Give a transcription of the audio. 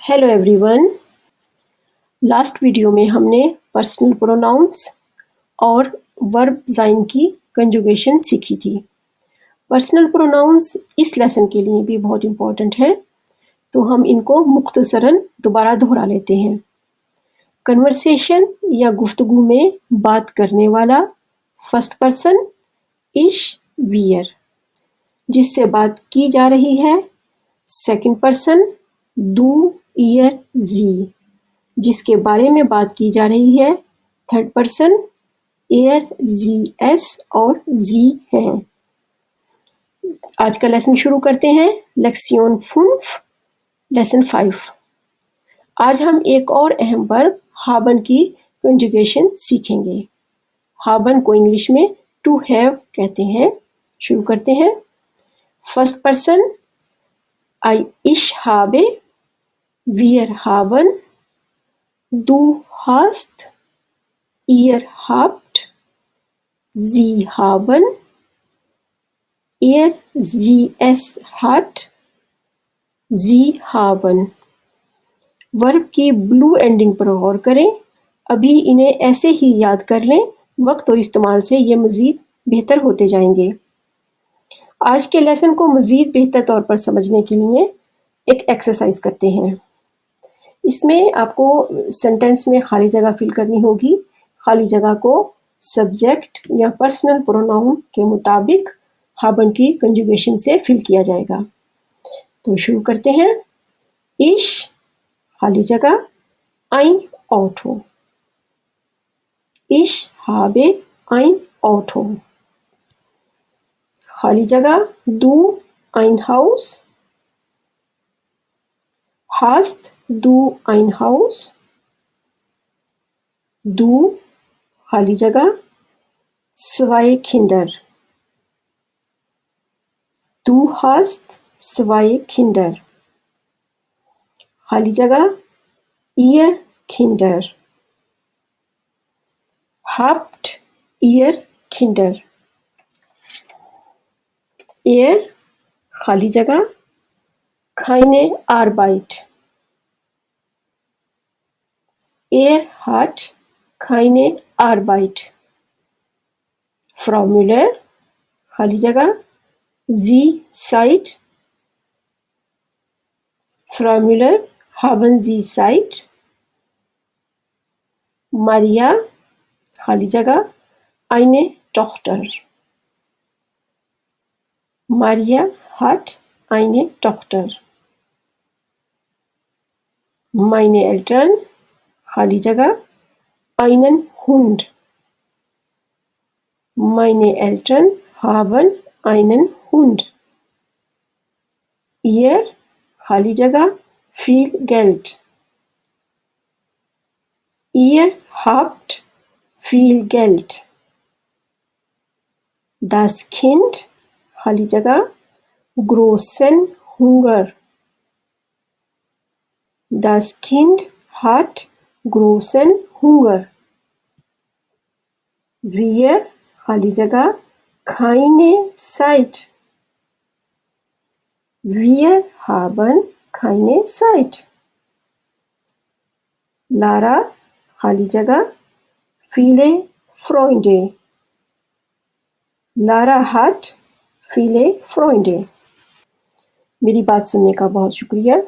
Hello everyone. Last video में हमने personal pronouns और वर्ब साइन की कंजुगेशन सीखी थी। पर्सनल प्रोनाउंस इस लेसन के लिए भी बहुत इम्पोर्टेंट है, तो हम इनको मुख्तसरन दोबारा दोहरा लेते हैं। कन्वर्सेशन या गुफ्तगू में बात करने वाला फर्स्ट पर्सन इश वियर, जिससे बात की जा रही है सेकंड पर्सन दू ईयर जी, जिसके बारे में बात की जा रही है third person air G S और जी हैं। आज का लेसन शुरू करते हैं। लेक्सियन 5 लेसन 5। आज हम एक और अहम वर्ब हाबन की कंजुगेशन सीखेंगे। हाबन को इंग्लिश में टू हैव कहते हैं। शुरू करते हैं। फर्स्ट पर्सन आई इश हाबे, wir haben, du hast, ihr habt, sie haben, er, sie, es hat, sie haben। Verb की ब्लू एंडिंग पर गौर करें। अभी इन्हें ऐसे ही याद कर लें, वक्त और इस्तेमाल से ये मज़ीद बेहतर होते जाएंगे। आज के लेसन को मज़ीद बेहतर तौर पर समझने के लिए एक एक्सरसाइज करते हैं। इसमें आपको सेंटेंस में खाली जगह फिल करनी होगी। खाली जगह को सब्जेक्ट या पर्सनल प्रोनाउन के मुताबिक हाबन की कंजुगेशन से फिल किया जाएगा। तो शुरू करते हैं। इश खाली जगह ein Auto, ich habe ein Auto। खाली जगह du ein Haus, hast du ein Haus, du खाली जगह zwei Kinder, du hast zwei Kinder। खाली जगह ihr Kinder, habt ihr Kinder। er खाली जगह keine Arbeit, er hat keine Arbeit। Frau Müller खाली जगह Sie seid, Frau Müller haben Sie Zeit। Maria खाली जगह eine Tochter, Maria hat eine Tochter। Meine Eltern खाली जगह einen Hund, Meine Eltern haben einen Hund। ihr खाली जगह viel Geld, ihr habt viel Geld। Das Kind खाली जगह großen Hunger, Das Kind hat großen Hunger। wir खाली जगह keine Zeit, wir haben keine Zeit। Lara खाली जगह viele Freunde, Lara hat viele Freunde। मेरी बात सुनने का बहुत शुक्रिया।